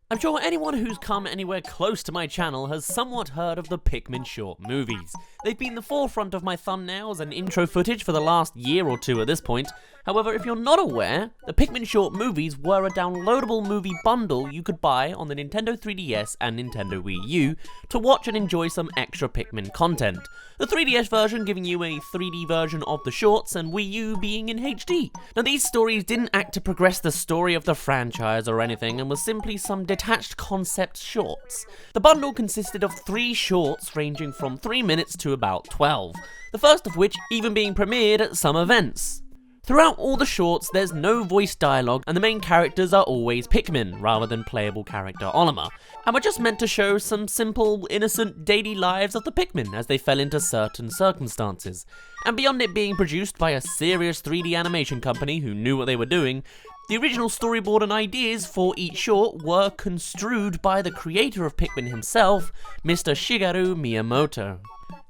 I'm sure anyone who's come anywhere close to my channel has somewhat heard of the Pikmin short movies. They've been the forefront of my thumbnails and intro footage for the last year or two at this point. However, if you're not aware, the Pikmin short movies were a downloadable movie bundle you could buy on the Nintendo 3DS and Nintendo Wii U to watch and enjoy some extra Pikmin content. The 3DS version giving you a 3D version of the shorts and Wii U being in HD. Now these stories didn't act to progress the story of the franchise or anything and was simply some detached concept shorts. The bundle consisted of 3 shorts ranging from 3 minutes to about 12, the first of which even being premiered at some events. Throughout all the shorts, there's no voice dialogue, and the main characters are always Pikmin, rather than playable character Olimar, and we're just meant to show some simple, innocent, daily lives of the Pikmin as they fell into certain circumstances. And beyond it being produced by a serious 3D animation company who knew what they were doing, the original storyboard and ideas for each short were construed by the creator of Pikmin himself, Mr. Shigeru Miyamoto.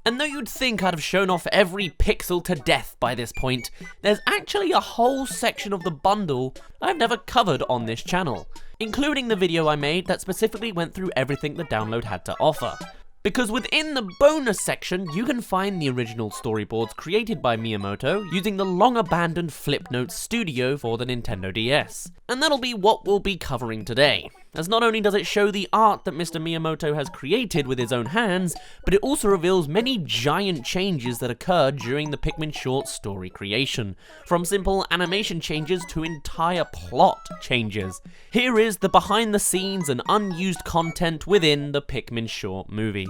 And though you'd think I'd have shown off every pixel to death by this point, there's actually a whole section of the bundle I've never covered on this channel, including the video I made that specifically went through everything the download had to offer. Because within the bonus section, you can find the original storyboards created by Miyamoto using the long-abandoned Flipnote studio for the Nintendo DS. And that'll be what we'll be covering today, as not only does it show the art that Mr. Miyamoto has created with his own hands, but it also reveals many giant changes that occurred during the Pikmin short story creation, from simple animation changes to entire plot changes. Here is the behind the scenes and unused content within the Pikmin short movies.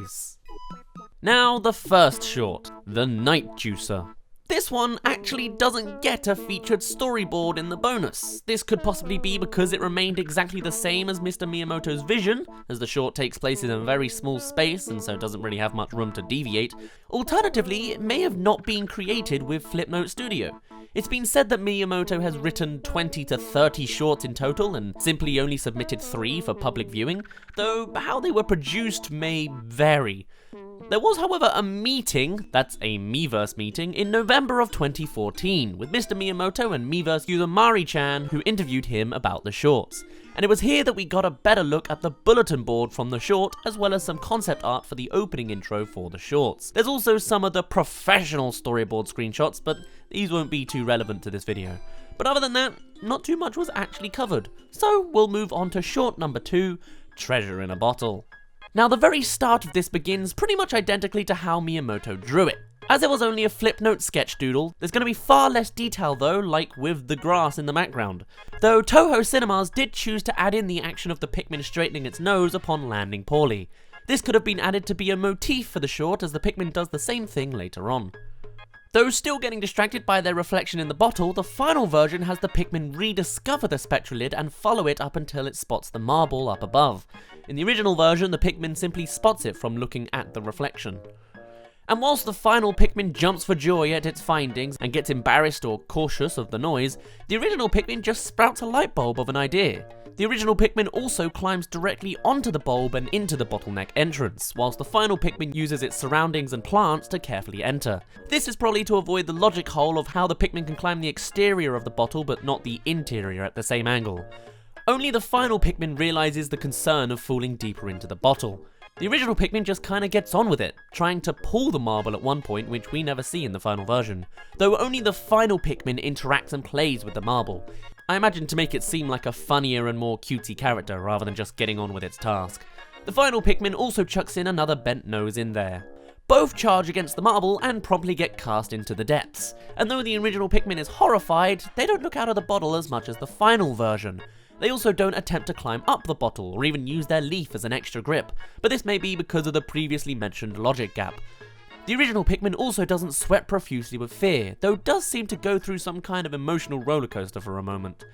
Now the first short, The Night Juicer. This one actually doesn't get a featured storyboard in the bonus. This could possibly be because it remained exactly the same as Mr. Miyamoto's vision, as the short takes place in a very small space and so doesn't really have much room to deviate. Alternatively, it may have not been created with Flipnote Studio. It's been said that Miyamoto has written 20 to 30 shorts in total and simply only submitted 3 for public viewing, though how they were produced may vary. There was, however, a meeting, that's a Miiverse meeting, in November of 2014, with Mr. Miyamoto and Miiverse user Mari-chan, who interviewed him about the shorts. And it was here that we got a better look at the bulletin board from the short, as well as some concept art for the opening intro for the shorts. There's also some of the professional storyboard screenshots, but these won't be too relevant to this video. But other than that, not too much was actually covered. So we'll move on to short number 2, Treasure in a Bottle. Now the very start of this begins pretty much identically to how Miyamoto drew it. As it was only a Flipnote sketch doodle, there's going to be far less detail though, like with the grass in the background. Though Toho Cinemas did choose to add in the action of the Pikmin straightening its nose upon landing poorly. This could have been added to be a motif for the short, as the Pikmin does the same thing later on. Though still getting distracted by their reflection in the bottle, the final version has the Pikmin rediscover the Spectrolid and follow it up until it spots the marble up above. In the original version, the Pikmin simply spots it from looking at the reflection. And whilst the final Pikmin jumps for joy at its findings and gets embarrassed or cautious of the noise, the original Pikmin just sprouts a light bulb of an idea. The original Pikmin also climbs directly onto the bulb and into the bottleneck entrance, whilst the final Pikmin uses its surroundings and plants to carefully enter. This is probably to avoid the logic hole of how the Pikmin can climb the exterior of the bottle but not the interior at the same angle. Only the final Pikmin realizes the concern of falling deeper into the bottle. The original Pikmin just kinda gets on with it, trying to pull the marble at one point, which we never see in the final version. Though only the final Pikmin interacts and plays with the marble. I imagine to make it seem like a funnier and more cutesy character rather than just getting on with its task. The final Pikmin also chucks in another bent nose in there. Both charge against the marble and promptly get cast into the depths. And though the original Pikmin is horrified, they don't look out of the bottle as much as the final version. They also don't attempt to climb up the bottle or even use their leaf as an extra grip, but this may be because of the previously mentioned logic gap. The original Pikmin also doesn't sweat profusely with fear, though does seem to go through some kind of emotional rollercoaster for a moment.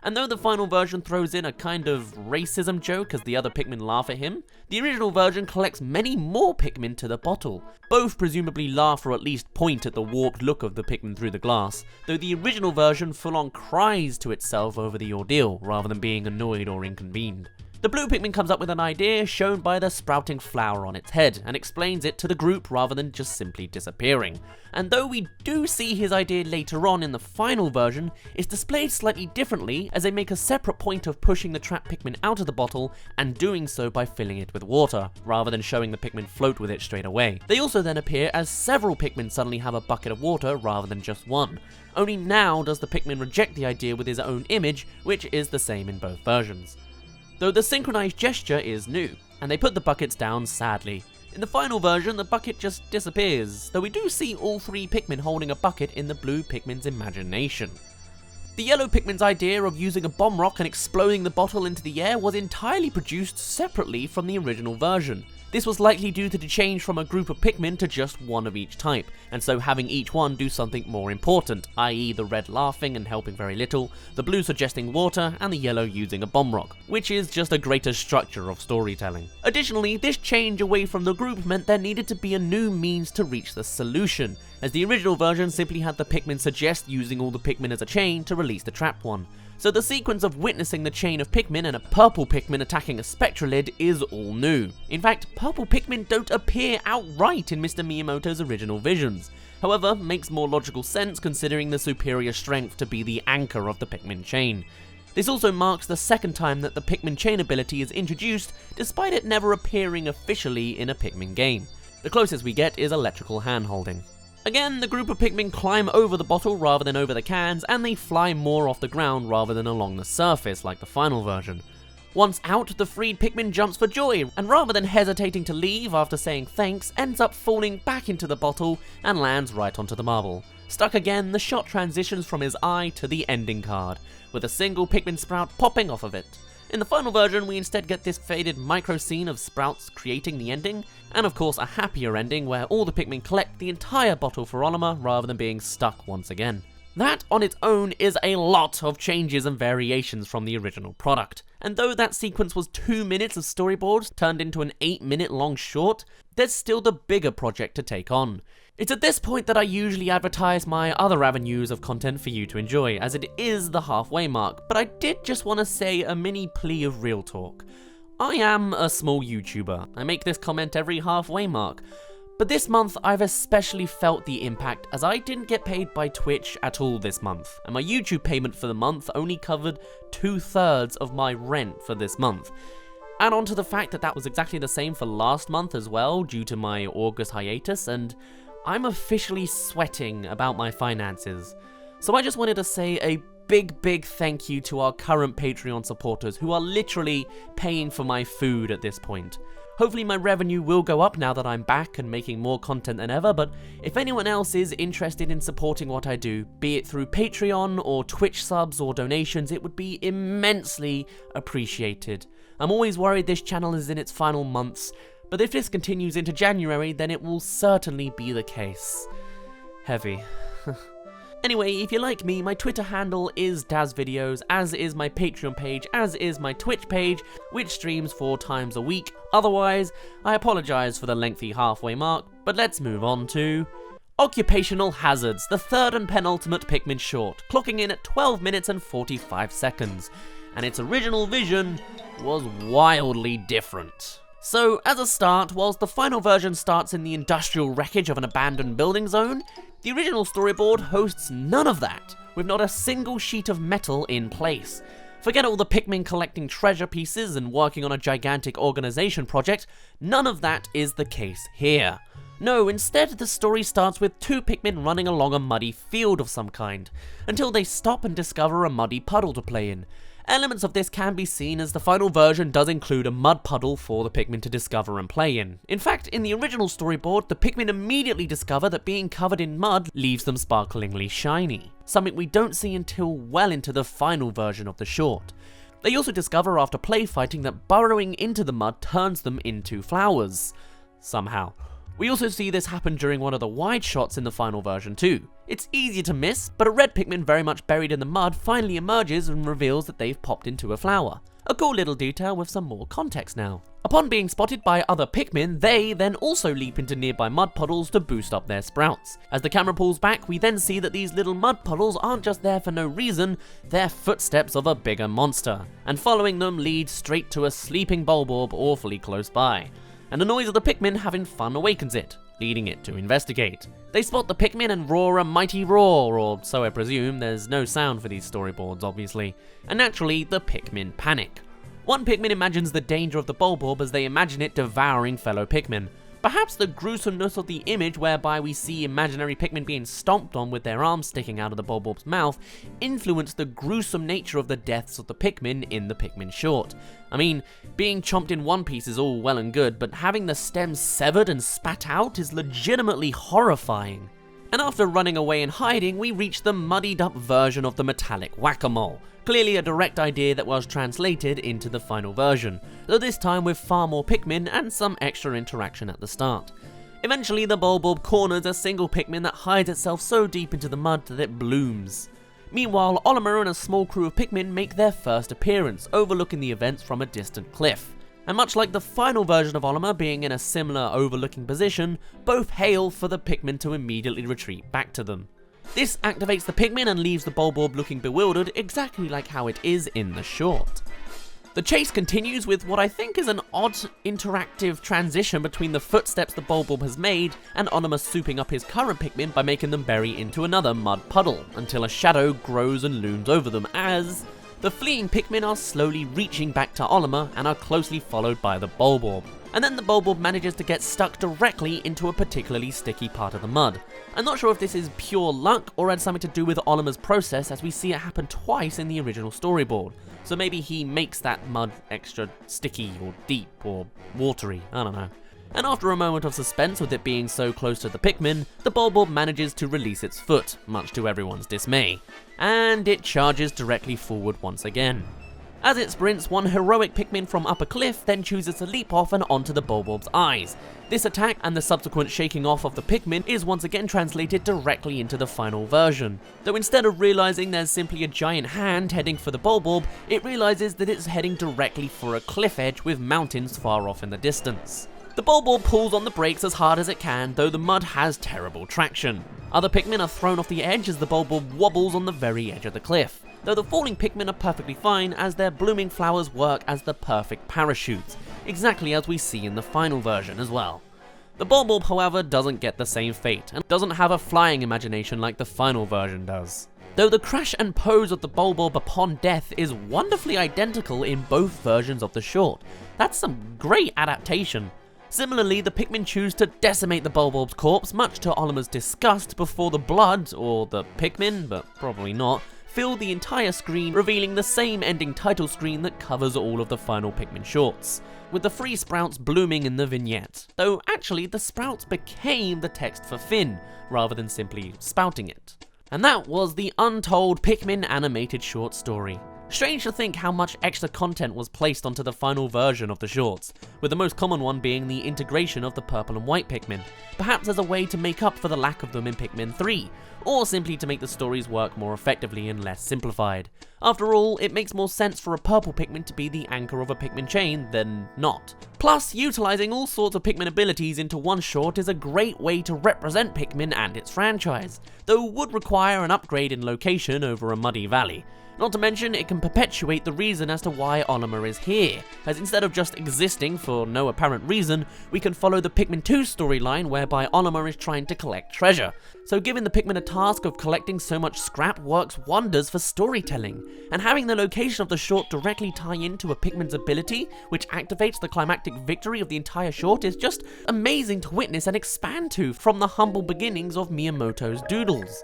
And though the final version throws in a kind of racism joke as the other Pikmin laugh at him, the original version collects many more Pikmin to the bottle. Both presumably laugh or at least point at the warped look of the Pikmin through the glass, though the original version full on cries to itself over the ordeal rather than being annoyed or inconvened. The blue Pikmin comes up with an idea shown by the sprouting flower on its head and explains it to the group rather than just simply disappearing. And though we do see his idea later on in the final version, it's displayed slightly differently as they make a separate point of pushing the trapped Pikmin out of the bottle and doing so by filling it with water, rather than showing the Pikmin float with it straight away. They also then appear as several Pikmin suddenly have a bucket of water rather than just one. Only now does the Pikmin reject the idea with his own image, which is the same in both versions. Though the synchronized gesture is new, and they put the buckets down sadly. In the final version, the bucket just disappears, though we do see all three Pikmin holding a bucket in the blue Pikmin's imagination. The yellow Pikmin's idea of using a bomb rock and exploding the bottle into the air was entirely produced separately from the original version. This was likely due to the change from a group of Pikmin to just one of each type, and so having each one do something more important, i.e. the red laughing and helping very little, the blue suggesting water, and the yellow using a bomb rock, which is just a greater structure of storytelling. Additionally, this change away from the group meant there needed to be a new means to reach the solution, as the original version simply had the Pikmin suggest using all the Pikmin as a chain to release the trapped one. So the sequence of witnessing the chain of Pikmin and a purple Pikmin attacking a Spectralid is all new. In fact, purple Pikmin don't appear outright in Mr. Miyamoto's original visions. However, makes more logical sense considering the superior strength to be the anchor of the Pikmin chain. This also marks the second time that the Pikmin chain ability is introduced, despite it never appearing officially in a Pikmin game. The closest we get is electrical hand-holding. Again, the group of Pikmin climb over the bottle rather than over the cans, and they fly more off the ground rather than along the surface like the final version. Once out, the freed Pikmin jumps for joy, and rather than hesitating to leave after saying thanks, ends up falling back into the bottle and lands right onto the marble. Stuck again, the shot transitions from his eye to the ending card, with a single Pikmin sprout popping off of it. In the final version, we instead get this faded micro scene of sprouts creating the ending, and of course a happier ending where all the Pikmin collect the entire bottle for Olimar rather than being stuck once again. That on its own is a lot of changes and variations from the original product, and though that sequence was 2 minutes of storyboards turned into an 8-minute long short, there's still the bigger project to take on. It's at this point that I usually advertise my other avenues of content for you to enjoy, as it is the halfway mark, but I did just want to say a mini plea of real talk. I am a small YouTuber. I make this comment every halfway mark. But this month, I've especially felt the impact as I didn't get paid by Twitch at all this month, and my YouTube payment for the month only covered 2/3 of my rent for this month. Add on to the fact that that was exactly the same for last month as well, due to my August hiatus, and I'm officially sweating about my finances. So I just wanted to say a big thank you to our current Patreon supporters who are literally paying for my food at this point. Hopefully my revenue will go up now that I'm back and making more content than ever, but if anyone else is interested in supporting what I do, be it through Patreon or Twitch subs or donations, it would be immensely appreciated. I'm always worried this channel is in its final months, but if this continues into January, then it will certainly be the case. Heavy. Anyway, if you like me, my Twitter handle is DazVideos, as is my Patreon page, as is my Twitch page, which streams 4 times a week. Otherwise, I apologise for the lengthy halfway mark, but let's move on to Occupational Hazards, the third and penultimate Pikmin short, clocking in at 12 minutes and 45 seconds, and its original vision was wildly different. So, as a start, whilst the final version starts in the industrial wreckage of an abandoned building zone, the original storyboard hosts none of that, with not a single sheet of metal in place. Forget all the Pikmin collecting treasure pieces and working on a gigantic organization project, none of that is the case here. No, instead the story starts with 2 Pikmin running along a muddy field of some kind, until they stop and discover a muddy puddle to play in. Elements of this can be seen as the final version does include a mud puddle for the Pikmin to discover and play in. In fact, in the original storyboard, the Pikmin immediately discover that being covered in mud leaves them sparklingly shiny, something we don't see until well into the final version of the short. They also discover after play fighting that burrowing into the mud turns them into flowers. Somehow. We also see this happen during one of the wide shots in the final version too. It's easier to miss, but a red Pikmin very much buried in the mud finally emerges and reveals that they've popped into a flower. A cool little detail with some more context now. Upon being spotted by other Pikmin, they then also leap into nearby mud puddles to boost up their sprouts. As the camera pulls back, we then see that these little mud puddles aren't just there for no reason, they're footsteps of a bigger monster, and following them leads straight to a sleeping Bulborb awfully close by. And the noise of the Pikmin having fun awakens it, leading it to investigate. They spot the Pikmin and roar a mighty roar, or so I presume. There's no sound for these storyboards, obviously. And naturally, the Pikmin panic. One Pikmin imagines the danger of the Bulborb as they imagine it devouring fellow Pikmin. Perhaps the gruesomeness of the image whereby we see imaginary Pikmin being stomped on with their arms sticking out of the Bulborb's mouth influenced the gruesome nature of the deaths of the Pikmin in the Pikmin short. I mean, being chomped in one piece is all well and good, but having the stems severed and spat out is legitimately horrifying. And after running away and hiding, we reach the muddied up version of the metallic whack-a-mole. Clearly a direct idea that was translated into the final version, though this time with far more Pikmin and some extra interaction at the start. Eventually the Bulborb corners a single Pikmin that hides itself so deep into the mud that it blooms. Meanwhile, Olimar and a small crew of Pikmin make their first appearance, overlooking the events from a distant cliff. And much like the final version of Olimar being in a similar overlooking position, both hail for the Pikmin to immediately retreat back to them. This activates the Pikmin and leaves the Bulborb looking bewildered, exactly like how it is in the short. The chase continues with what I think is an odd interactive transition between the footsteps the Bulborb has made and Olimar souping up his current Pikmin by making them bury into another mud puddle, until a shadow grows and looms over them as the fleeing Pikmin are slowly reaching back to Olimar and are closely followed by the Bulborb. And then the Bulborb manages to get stuck directly into a particularly sticky part of the mud. I'm not sure if this is pure luck or had something to do with Olimar's process, as we see it happen twice in the original storyboard. So maybe he makes that mud extra sticky or deep or watery, I don't know. And after a moment of suspense with it being so close to the Pikmin, the Bulborb manages to release its foot, much to everyone's dismay. And it charges directly forward once again. As it sprints, one heroic Pikmin from up a cliff then chooses to leap off and onto the Bulborb's eyes. This attack and the subsequent shaking off of the Pikmin is once again translated directly into the final version. Though instead of realizing there's simply a giant hand heading for the Bulborb, it realizes that it's heading directly for a cliff edge with mountains far off in the distance. The Bulborb pulls on the brakes as hard as it can, though the mud has terrible traction. Other Pikmin are thrown off the edge as the Bulborb wobbles on the very edge of the cliff. Though the falling Pikmin are perfectly fine, as their blooming flowers work as the perfect parachutes, exactly as we see in the final version as well. The Bulborb, however, doesn't get the same fate, and doesn't have a flying imagination like the final version does. Though the crash and pose of the Bulborb upon death is wonderfully identical in both versions of the short. That's some great adaptation. Similarly, the Pikmin choose to decimate the Bulborb's corpse, much to Olimar's disgust, before the blood, or the Pikmin, but probably not, fill the entire screen, revealing the same ending title screen that covers all of the final Pikmin shorts, with the 3 sprouts blooming in the vignette, though actually the sprouts became the text for Finn, rather than simply spouting it. And that was the Untold Pikmin animated short story. Strange to think how much extra content was placed onto the final version of the shorts, with the most common one being the integration of the purple and white Pikmin, perhaps as a way to make up for the lack of them in Pikmin 3, or simply to make the stories work more effectively and less simplified. After all, it makes more sense for a purple Pikmin to be the anchor of a Pikmin chain than not. Plus, utilizing all sorts of Pikmin abilities into one short is a great way to represent Pikmin and its franchise, though would require an upgrade in location over a muddy valley. Not to mention, it can perpetuate the reason as to why Olimar is here, as instead of just existing for no apparent reason, we can follow the Pikmin 2 storyline whereby Olimar is trying to collect treasure. So giving the Pikmin a task of collecting so much scrap works wonders for storytelling, and having the location of the short directly tie into a Pikmin's ability, which activates the climactic victory of the entire short, is just amazing to witness and expand to from the humble beginnings of Miyamoto's doodles.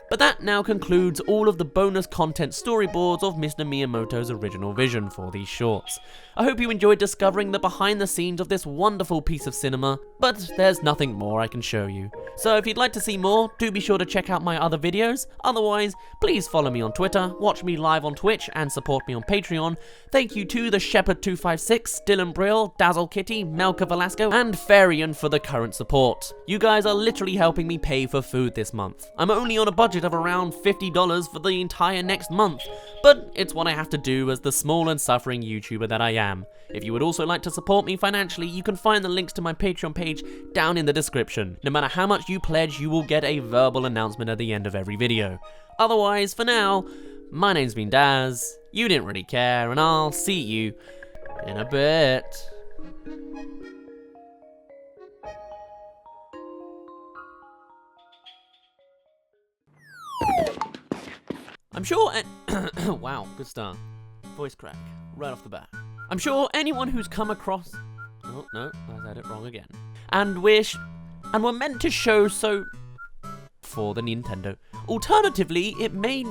But that now concludes all of the bonus content storyboards of Mr. Miyamoto's original vision for these shorts. I hope you enjoyed discovering the behind the scenes of this wonderful piece of cinema, but there's nothing more I can show you. So if you'd like to see more, do be sure to check out my other videos. Otherwise, please follow me on Twitter, watch me live on Twitch, and support me on Patreon. Thank you to the Shepherd256, Dylan Brill, DazzleKitty, Melchor Velasco, and Farian for the current support. You guys are literally helping me pay for food this month. I'm only on a budget budget of around $50 for the entire next month, but it's what I have to do as the small and suffering YouTuber that I am. If you would also like to support me financially, you can find the links to my Patreon page down in the description. No matter how much you pledge, you will get a verbal announcement at the end of every video. Otherwise, for now, my name's been Daz, you didn't really care, and I'll see you in a bit. I'm sure wow, good start. Voice crack, right off the bat. I'm sure anyone who's come across... Oh, no, I said it wrong again. And were meant to show so... for the Nintendo. Alternatively, it may...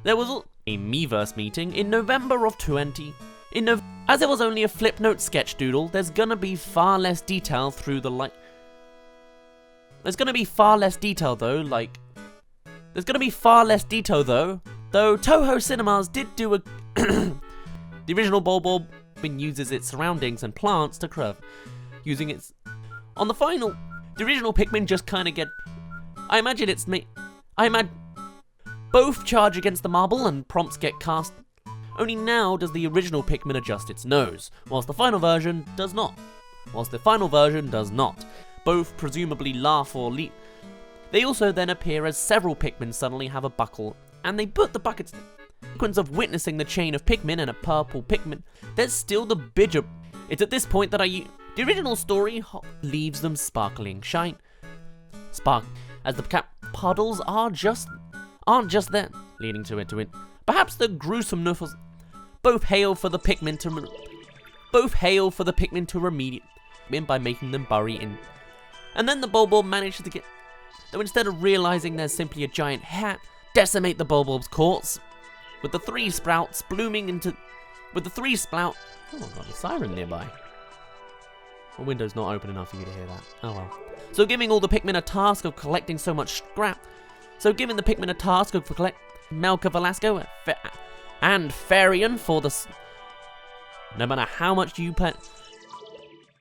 There was a Miiverse meeting in November of 20... As it was only a Flipnote sketch doodle, there's gonna be far less detail through the light... There's gonna be far less detail though, There's gonna be far less detail though Toho Cinemas did do a... The original Bulb uses its surroundings and plants to curve, using its... On the final, the original Pikmin just kinda get... I imagine both charge against the marble and prompts get cast. Only now does the original Pikmin adjust its nose, whilst the final version does not. Both presumably laugh or leap. They also then appear as several Pikmin suddenly have a buckle, and they put the buckets... sequence of witnessing the chain of Pikmin and a purple Pikmin, there's still the bidger. It's at this point that the original story leaves them sparkling shine. As the puddles aren't just there, leading to it. Perhaps the gruesomeness was... Both hail for the Pikmin to remediate by making them bury in. And then the Bulb manages to get... Though instead of realizing there's simply a giant hat, decimate the Bulb's courts, with the three sprouts blooming into... Oh my god, a siren nearby. The window's not open enough for you to hear that. Oh well. So giving all the Pikmin a task of collecting so much scrap. Melchor Velasco and Farian for the... No matter how much you pay...